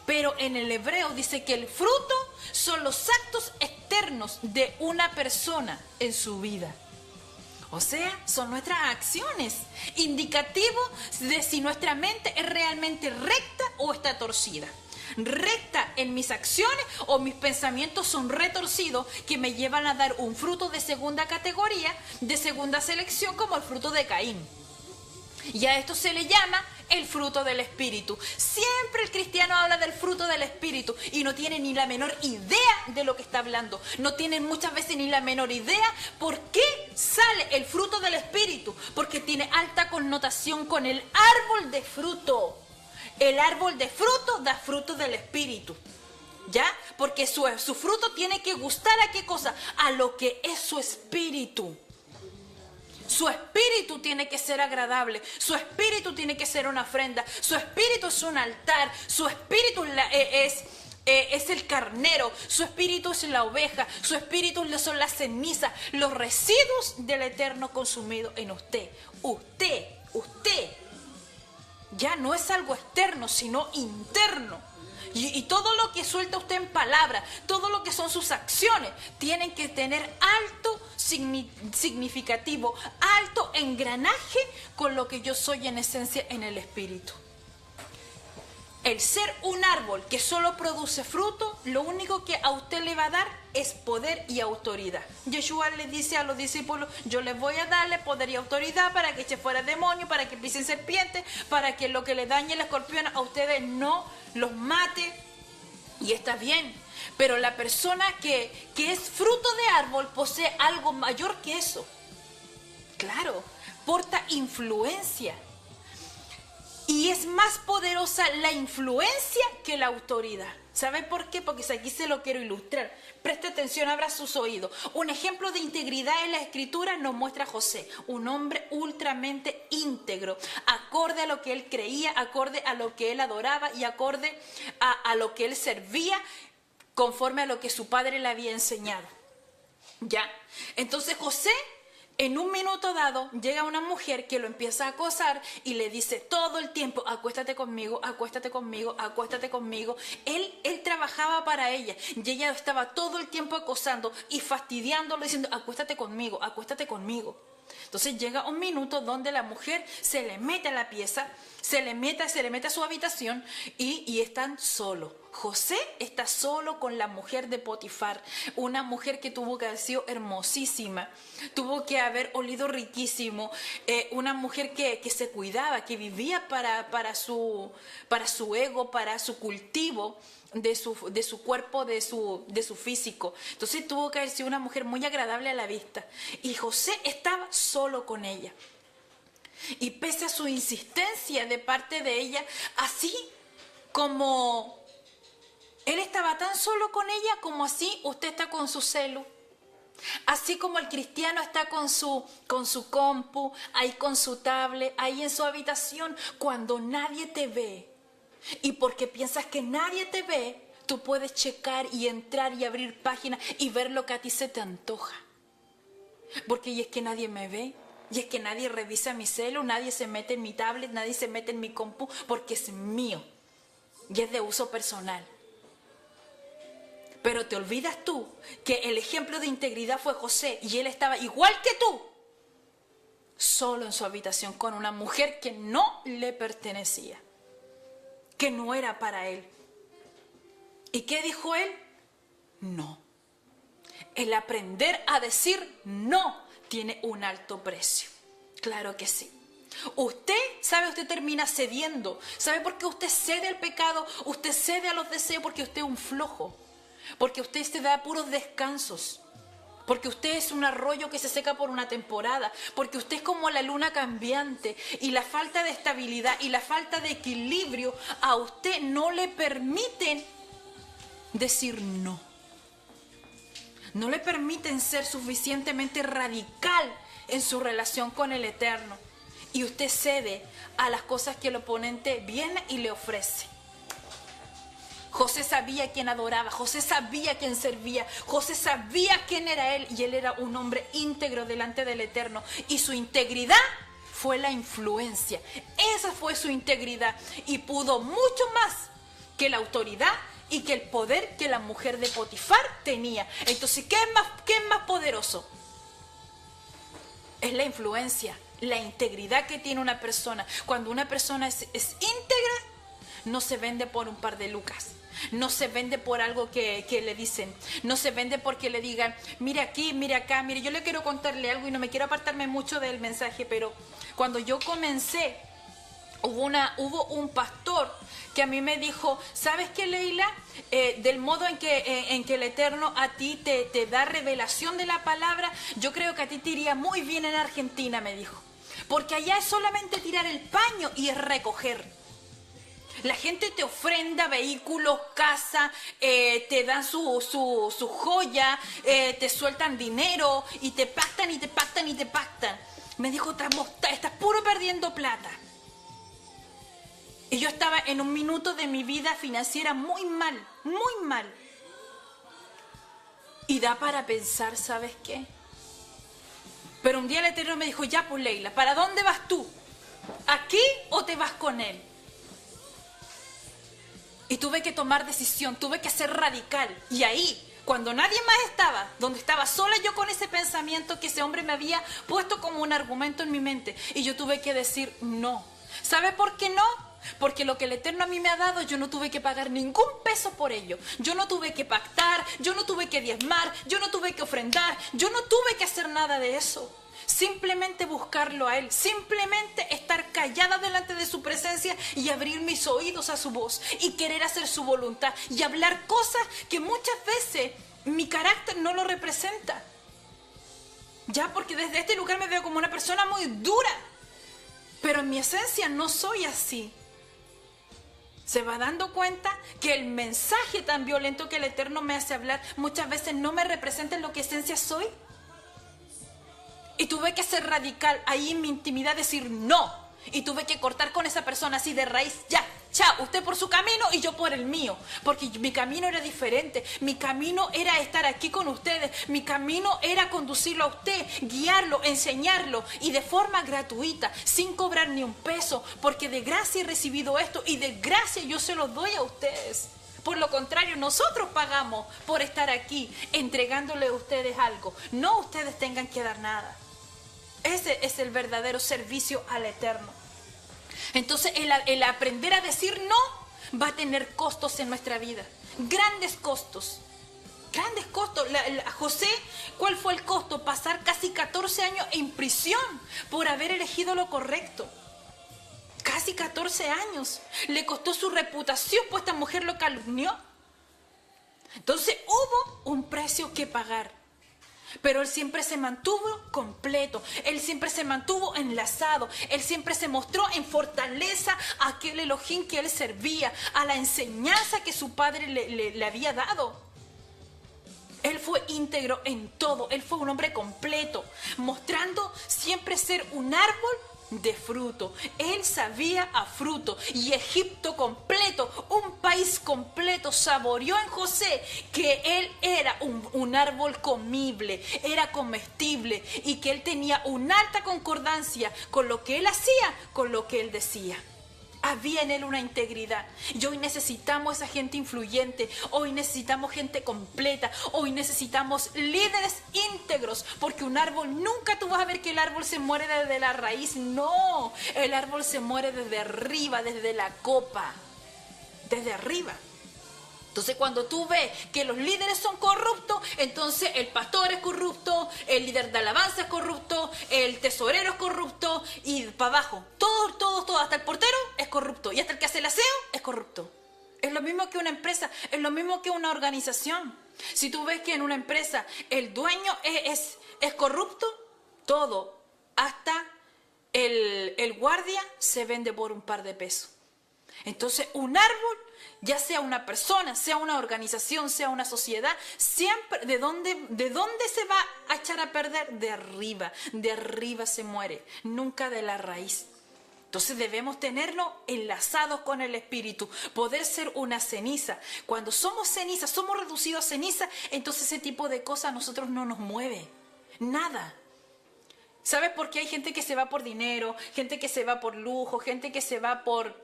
Pero en el hebreo dice que el fruto son los actos externos de una persona en su vida. O sea, son nuestras acciones, indicativo de si nuestra mente es realmente recta o está torcida. Recta en mis acciones o mis pensamientos son retorcidos, que me llevan a dar un fruto de segunda categoría, de segunda selección, como el fruto de Caín. Y a esto se le llama el fruto del Espíritu. Siempre el cristiano habla del fruto del Espíritu y no tiene ni la menor idea de lo que está hablando. No tienen muchas veces ni la menor idea por qué sale el fruto del Espíritu. Porque tiene alta connotación con el árbol de fruto. El árbol de fruto da fruto del Espíritu, ¿ya? Porque su fruto tiene que gustar a qué cosa, a lo que es su espíritu. Su espíritu tiene que ser agradable, su espíritu tiene que ser una ofrenda, su espíritu es un altar, su espíritu es el carnero, su espíritu es la oveja, su espíritu son las cenizas, los residuos del Eterno consumido en usted. Usted ya no es algo externo, sino interno. Y todo lo que suelta usted en palabra, todo lo que son sus acciones, tienen que tener alto significativo, alto engranaje con lo que yo soy en esencia en el espíritu. El ser un árbol que solo produce fruto, lo único que a usted le va a dar es poder y autoridad. Yeshua le dice a los discípulos, yo les voy a darle poder y autoridad para que echen fuera demonios, para que pisen serpientes, para que lo que le dañe el escorpión a ustedes no los mate. Y está bien, pero la persona que es fruto de árbol posee algo mayor que eso. Claro, porta influencia. Y es más poderosa la influencia que la autoridad. ¿Sabe por qué? Porque aquí se lo quiero ilustrar. Preste atención, abra sus oídos. Un ejemplo de integridad en la escritura nos muestra a José, un hombre ultramente íntegro, acorde a lo que él creía, acorde a lo que él adoraba y acorde a lo que él servía, conforme a lo que su padre le había enseñado. ¿Ya? Entonces José, en un minuto dado, llega una mujer que lo empieza a acosar y le dice todo el tiempo, acuéstate conmigo, acuéstate conmigo, acuéstate conmigo. Él trabajaba para ella y ella estaba todo el tiempo acosando y fastidiándolo, diciendo, acuéstate conmigo, acuéstate conmigo. Entonces llega un minuto donde la mujer se le mete a la pieza, se le mete a su habitación y están solos. José está solo con la mujer de Potifar, una mujer que tuvo que haber sido hermosísima, tuvo que haber olido riquísimo, una mujer que se cuidaba, que vivía para su ego, para su cultivo de su cuerpo, de su físico. Entonces tuvo que haber sido una mujer muy agradable a la vista. Y José estaba solo con ella. Y pese a su insistencia de parte de ella, así como él estaba tan solo con ella, como así usted está con su celu. Así como el cristiano está con su compu, ahí con su tablet, ahí en su habitación, cuando nadie te ve. Y porque piensas que nadie te ve, tú puedes checar y entrar y abrir páginas y ver lo que a ti se te antoja. Porque y es que nadie me ve, y es que nadie revisa mi celu, nadie se mete en mi tablet, nadie se mete en mi compu, porque es mío y es de uso personal. Pero te olvidas tú que el ejemplo de integridad fue José y él estaba igual que tú, solo en su habitación con una mujer que no le pertenecía, que no era para él. ¿Y qué dijo él? No. El aprender a decir no tiene un alto precio. Claro que sí. Usted termina cediendo. ¿Sabe por qué usted cede al pecado? Usted cede a los deseos porque usted es un flojo. Porque usted se da puros descansos. Porque usted es un arroyo que se seca por una temporada. Porque usted es como la luna cambiante. Y la falta de estabilidad y la falta de equilibrio a usted no le permiten decir no. No le permiten ser suficientemente radical en su relación con el Eterno. Y usted cede a las cosas que el oponente viene y le ofrece. José sabía quién adoraba, José sabía quién servía, José sabía quién era él y él era un hombre íntegro delante del Eterno. Y su integridad fue la influencia. Esa fue su integridad y pudo mucho más que la autoridad y que el poder que la mujer de Potifar tenía. Entonces, ¿qué es más poderoso? Es la influencia, la integridad que tiene una persona. Cuando una persona es íntegra, no se vende por un par de lucas. No se vende por algo que le dicen. No se vende porque le digan, mire aquí, mire acá, mire, yo le quiero contarle algo y no me quiero apartarme mucho del mensaje, pero cuando yo comencé, hubo un pastor que a mí me dijo, ¿sabes qué, Leila? Del modo en que el Eterno a ti te da revelación de la palabra, yo creo que a ti te iría muy bien en Argentina, me dijo. Porque allá es solamente tirar el paño y es recoger. La gente te ofrenda vehículos, casa, te dan su joya, te sueltan dinero y te pactan y te pactan y te pactan. Me dijo, estás puro perdiendo plata. Y yo estaba en un minuto de mi vida financiera muy mal, muy mal. Y da para pensar, ¿sabes qué? Pero un día el Eterno me dijo, ya pues Leila, ¿para dónde vas tú? ¿Aquí o te vas con él? Y tuve que tomar decisión, tuve que ser radical. Y ahí, cuando nadie más estaba, donde estaba sola yo con ese pensamiento que ese hombre me había puesto como un argumento en mi mente, y yo tuve que decir no. ¿Sabe por qué no? Porque lo que el Eterno a mí me ha dado, yo no tuve que pagar ningún peso por ello. Yo no tuve que pactar, yo no tuve que diezmar, yo no tuve que ofrendar, yo no tuve que hacer nada de eso. Simplemente buscarlo a Él, simplemente estar callada delante de su presencia y abrir mis oídos a su voz y querer hacer su voluntad y hablar cosas que muchas veces mi carácter no lo representa. Ya, porque desde este lugar me veo como una persona muy dura, pero en mi esencia no soy así. Se va dando cuenta que el mensaje tan violento que el Eterno me hace hablar muchas veces no me representa en lo que esencia soy. Y tuve que ser radical ahí en mi intimidad, decir no. Y tuve que cortar con esa persona así de raíz. Ya, chao, usted por su camino y yo por el mío. Porque mi camino era diferente. Mi camino era estar aquí con ustedes. Mi camino era conducirlo a usted, guiarlo, enseñarlo. Y de forma gratuita, sin cobrar ni un peso. Porque de gracia he recibido esto y de gracia yo se lo doy a ustedes. Por lo contrario, nosotros pagamos por estar aquí, entregándole a ustedes algo. No ustedes tengan que dar nada. Ese es el verdadero servicio al Eterno. Entonces, el aprender a decir no va a tener costos en nuestra vida. Grandes costos. Grandes costos. José, ¿cuál fue el costo? Pasar casi 14 años en prisión por haber elegido lo correcto. Casi 14 años. Le costó su reputación, pues esta mujer lo calumnió. Entonces, hubo un precio que pagar. Pero él siempre se mantuvo completo, él siempre se mantuvo enlazado, él siempre se mostró en fortaleza a aquel Elohim que él servía, a la enseñanza que su padre le había dado. Él fue íntegro en todo, él fue un hombre completo, mostrando siempre ser un árbol de fruto. Él sabía a fruto y Egipto completo, un país completo, saboreó en José que él era un árbol comible, era comestible y que él tenía una alta concordancia con lo que él hacía, con lo que él decía. Había en él una integridad. Y hoy necesitamos esa gente influyente. Hoy necesitamos gente completa. Hoy necesitamos líderes íntegros. Porque un árbol, nunca tú vas a ver que el árbol se muere desde la raíz. No, el árbol se muere desde arriba, desde la copa. Desde arriba. Entonces cuando tú ves que los líderes son corruptos, entonces el pastor es corrupto, el líder de alabanza es corrupto, el tesorero es corrupto y para abajo, todo, hasta el portero es corrupto y hasta el que hace el aseo es corrupto. Es lo mismo que una empresa, es lo mismo que una organización. Si tú ves que en una empresa el dueño es corrupto, todo, hasta el guardia se vende por un par de pesos. Entonces un árbol, ya sea una persona, sea una organización, sea una sociedad, siempre, ¿de dónde se va a echar a perder? De arriba se muere, nunca de la raíz. Entonces debemos tenerlo enlazados con el Espíritu, poder ser una ceniza. Cuando somos ceniza, somos reducidos a ceniza, entonces ese tipo de cosas a nosotros no nos mueve, nada. ¿Sabes por qué hay gente que se va por dinero, gente que se va por lujo, gente que se va por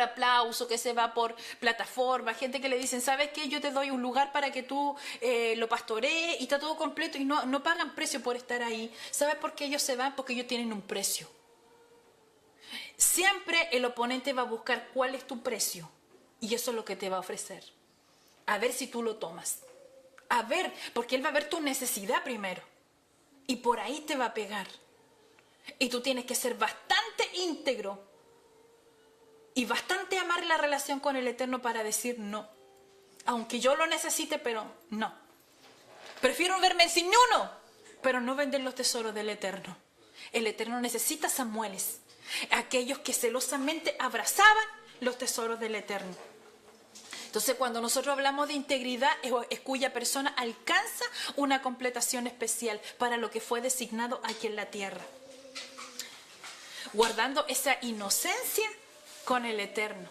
aplauso, que se va por plataforma, gente que le dicen, ¿sabes qué? Yo te doy un lugar para que tú lo pastorees y está todo completo y no pagan precio por estar ahí. ¿Sabes por qué ellos se van? Porque ellos tienen un precio. Siempre el oponente va a buscar cuál es tu precio y eso es lo que te va a ofrecer. A ver si tú lo tomas. A ver, porque él va a ver tu necesidad primero y por ahí te va a pegar. Y tú tienes que ser bastante íntegro y bastante amar la relación con el Eterno para decir no. Aunque yo lo necesite, pero no. Prefiero verme sin uno, pero no vender los tesoros del Eterno. El Eterno necesita Samueles, aquellos que celosamente abrazaban los tesoros del Eterno. Entonces, cuando nosotros hablamos de integridad, es cuya persona alcanza una completación especial para lo que fue designado aquí en la tierra. Guardando esa inocencia con el Eterno.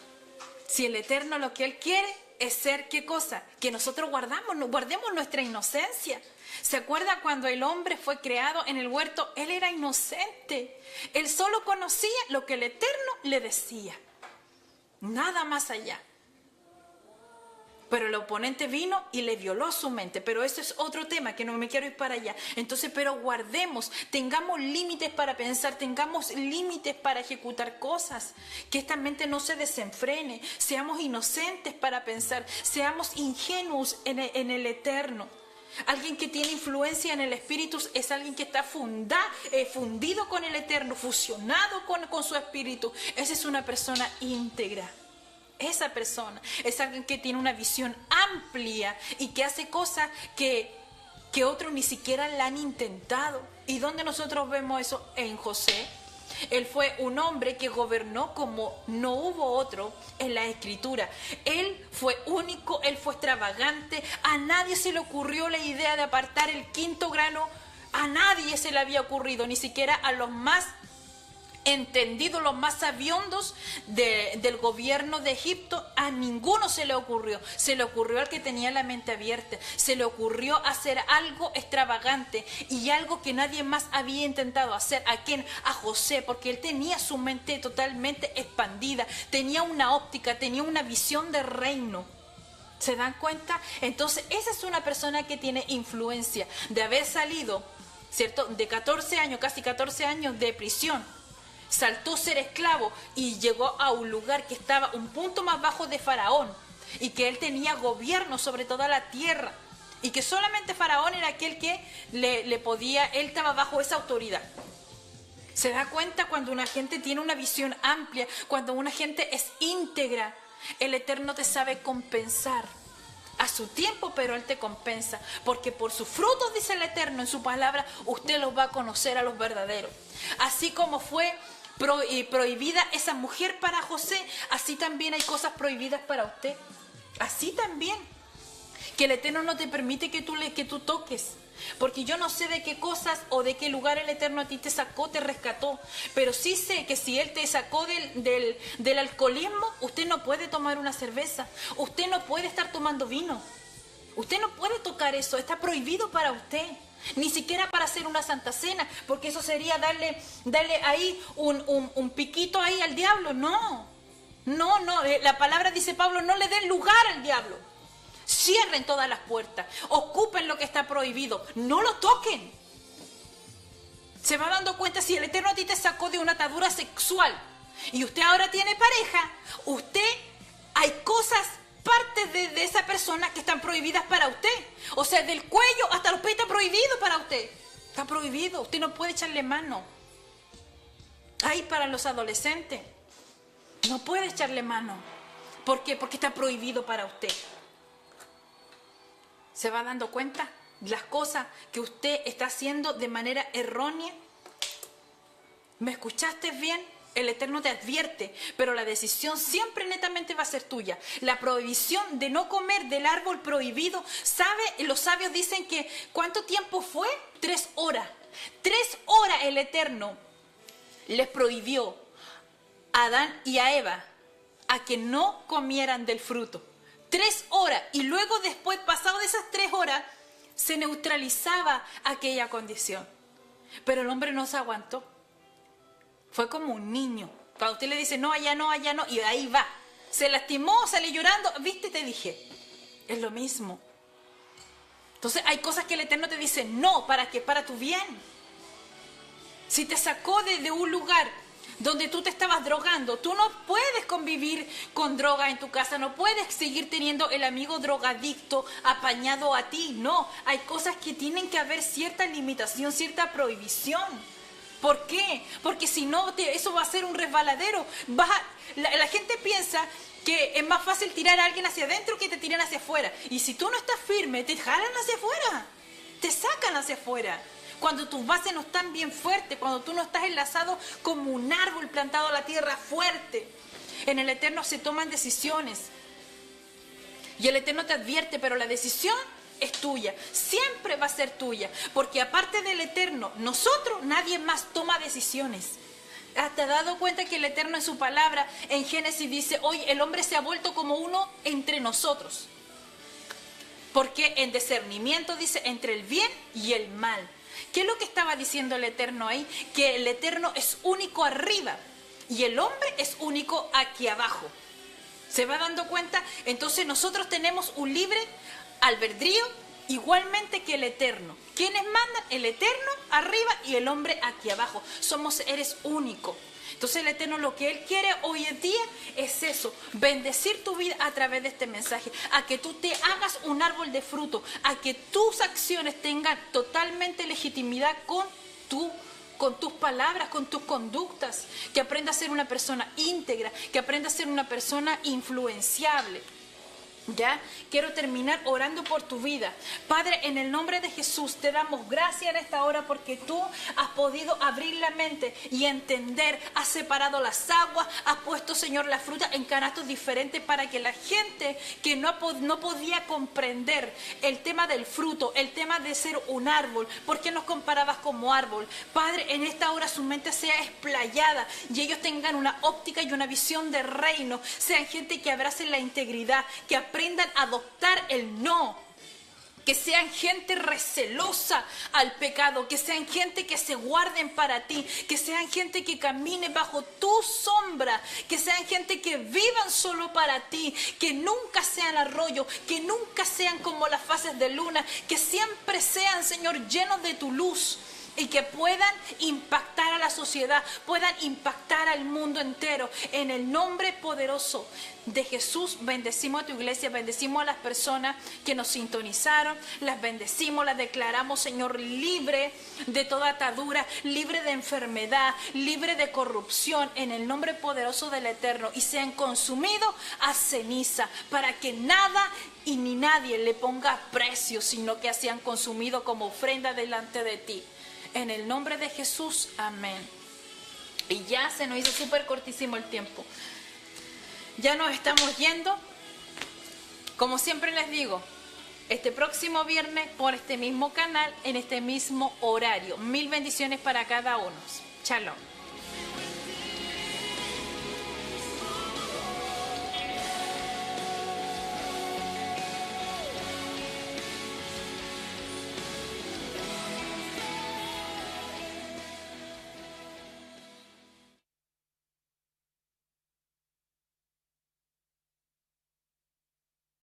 Si el Eterno lo que Él quiere es ser, ¿qué cosa? Que nosotros guardemos nuestra inocencia. ¿Se acuerda cuando el hombre fue creado en el huerto? Él era inocente. Él solo conocía lo que el Eterno le decía. Nada más allá. Pero el oponente vino y le violó su mente. Pero eso es otro tema, que no me quiero ir para allá. Entonces, pero guardemos, tengamos límites para pensar, tengamos límites para ejecutar cosas. Que esta mente no se desenfrene. Seamos inocentes para pensar. Seamos ingenuos en el eterno. Alguien que tiene influencia en el espíritu es alguien que está fundido con el eterno, fusionado con su espíritu. Esa es una persona íntegra. Esa persona es alguien que tiene una visión amplia y que hace cosas que otros ni siquiera la han intentado. ¿Y dónde nosotros vemos eso? En José. Él fue un hombre que gobernó como no hubo otro en la escritura. Él fue único, él fue extravagante. A nadie se le ocurrió la idea de apartar el quinto grano. A nadie se le había ocurrido, ni siquiera a los más entendidos, los más sabiondos del gobierno de Egipto. A ninguno se le ocurrió. Se le ocurrió al que tenía la mente abierta. Se le ocurrió hacer algo extravagante y algo que nadie más había intentado hacer. ¿A quién? A José, porque él tenía su mente totalmente expandida, tenía una óptica, tenía una visión de reino. ¿Se dan cuenta? Entonces esa es una persona que tiene influencia, de haber salido, ¿cierto?, de 14 años, casi 14 años de prisión. Saltó a ser esclavo y llegó a un lugar que estaba un punto más bajo de Faraón, y que él tenía gobierno sobre toda la tierra, y que solamente Faraón era aquel que le podía, él estaba bajo esa autoridad. ¿Se da cuenta? Cuando una gente tiene una visión amplia, cuando una gente es íntegra, el Eterno te sabe compensar a su tiempo, pero Él te compensa, porque por sus frutos, dice el Eterno en su palabra, usted los va a conocer a los verdaderos. Así como fue prohibida esa mujer para José, así también hay cosas prohibidas para usted. Así también, que el Eterno no te permite que tú toques, porque yo no sé de qué cosas o de qué lugar el Eterno a ti te sacó, te rescató, pero sí sé que si Él te sacó del alcoholismo, usted no puede tomar una cerveza, usted no puede estar tomando vino, usted no puede tocar eso, está prohibido para usted. Ni siquiera para hacer una santa cena, porque eso sería darle ahí un piquito ahí al diablo. No, la palabra, dice Pablo, no le den lugar al diablo. Cierren todas las puertas, ocupen lo que está prohibido, no lo toquen. Se va dando cuenta, si el Eterno a ti te sacó de una atadura sexual y usted ahora tiene pareja, hay cosas, partes de esa persona que están prohibidas para usted. O sea, del cuello hasta los pies está prohibido para usted. Está prohibido, usted no puede echarle mano. Ahí para los adolescentes, no puede echarle mano. ¿Por qué? Porque está prohibido para usted. ¿Se va dando cuenta? Las cosas que usted está haciendo de manera errónea. ¿Me escuchaste bien? El Eterno te advierte, pero la decisión siempre netamente va a ser tuya. La prohibición de no comer del árbol prohibido, los sabios dicen que ¿cuánto tiempo fue? 3 horas. 3 horas el Eterno les prohibió a Adán y a Eva a que no comieran del fruto. 3 horas. Y luego después, pasado de esas 3 horas, se neutralizaba aquella condición. Pero el hombre no se aguantó. Fue como un niño. Cuando usted le dice, no, allá no, y ahí va. Se lastimó, sale llorando. ¿Viste? Te dije. Es lo mismo. Entonces hay cosas que el Eterno te dice, no, ¿para qué? Para tu bien. Si te sacó de un lugar donde tú te estabas drogando, tú no puedes convivir con droga en tu casa, no puedes seguir teniendo el amigo drogadicto apañado a ti. No, hay cosas que tienen que haber cierta limitación, cierta prohibición. ¿Por qué? Porque si no, eso va a ser un resbaladero. La gente piensa que es más fácil tirar a alguien hacia adentro que te tiran hacia afuera. Y si tú no estás firme, te jalan hacia afuera. Te sacan hacia afuera. Cuando tus bases no están bien fuertes, cuando tú no estás enlazado como un árbol plantado a la tierra fuerte. En el Eterno se toman decisiones. Y el Eterno te advierte, pero la decisión es tuya, siempre va a ser tuya, porque aparte del Eterno, nosotros, nadie más toma decisiones. ¿Te has dado cuenta que el Eterno en su palabra en Génesis dice, hoy el hombre se ha vuelto como uno entre nosotros? Porque en discernimiento dice entre el bien y el mal. ¿Qué es lo que estaba diciendo el Eterno ahí? Que el Eterno es único arriba y el hombre es único aquí abajo. ¿Se va dando cuenta? Entonces nosotros tenemos un libre albedrío igualmente que el Eterno. ¿Quiénes mandan? El Eterno arriba y el hombre aquí abajo. Somos seres únicos. Entonces el Eterno lo que Él quiere hoy en día es eso, bendecir tu vida a través de este mensaje, a que tú te hagas un árbol de fruto, a que tus acciones tengan totalmente legitimidad con tus palabras, con tus conductas, que aprendas a ser una persona íntegra, que aprendas a ser una persona influenciable. Ya, quiero terminar orando por tu vida. Padre, en el nombre de Jesús te damos gracias en esta hora porque tú has podido abrir la mente y entender, has separado las aguas, has puesto, Señor, la fruta en canastos diferentes para que la gente que no podía comprender el tema del fruto, el tema de ser un árbol, ¿por qué nos comparabas como árbol? Padre, en esta hora su mente sea explayada y ellos tengan una óptica y una visión de reino, sean gente que abrace la integridad, que aprendan a adoptar el no, que sean gente recelosa al pecado, que sean gente que se guarden para ti, que sean gente que camine bajo tu sombra, que sean gente que vivan solo para ti, que nunca sean arroyo, que nunca sean como las fases de luna, que siempre sean, Señor, llenos de tu luz. Y que puedan impactar a la sociedad, puedan impactar al mundo entero. En el nombre poderoso de Jesús, bendecimos a tu iglesia, bendecimos a las personas que nos sintonizaron, las bendecimos, las declaramos, Señor, libre de toda atadura, libre de enfermedad, libre de corrupción, en el nombre poderoso del Eterno, y sean consumidos a ceniza, para que nada y ni nadie le ponga precio, sino que sean consumidos como ofrenda delante de ti. En el nombre de Jesús, amén. Y ya se nos hizo súper cortísimo el tiempo. Ya nos estamos yendo. Como siempre les digo, este próximo viernes por este mismo canal, en este mismo horario. 1000 bendiciones para cada uno. Shalom.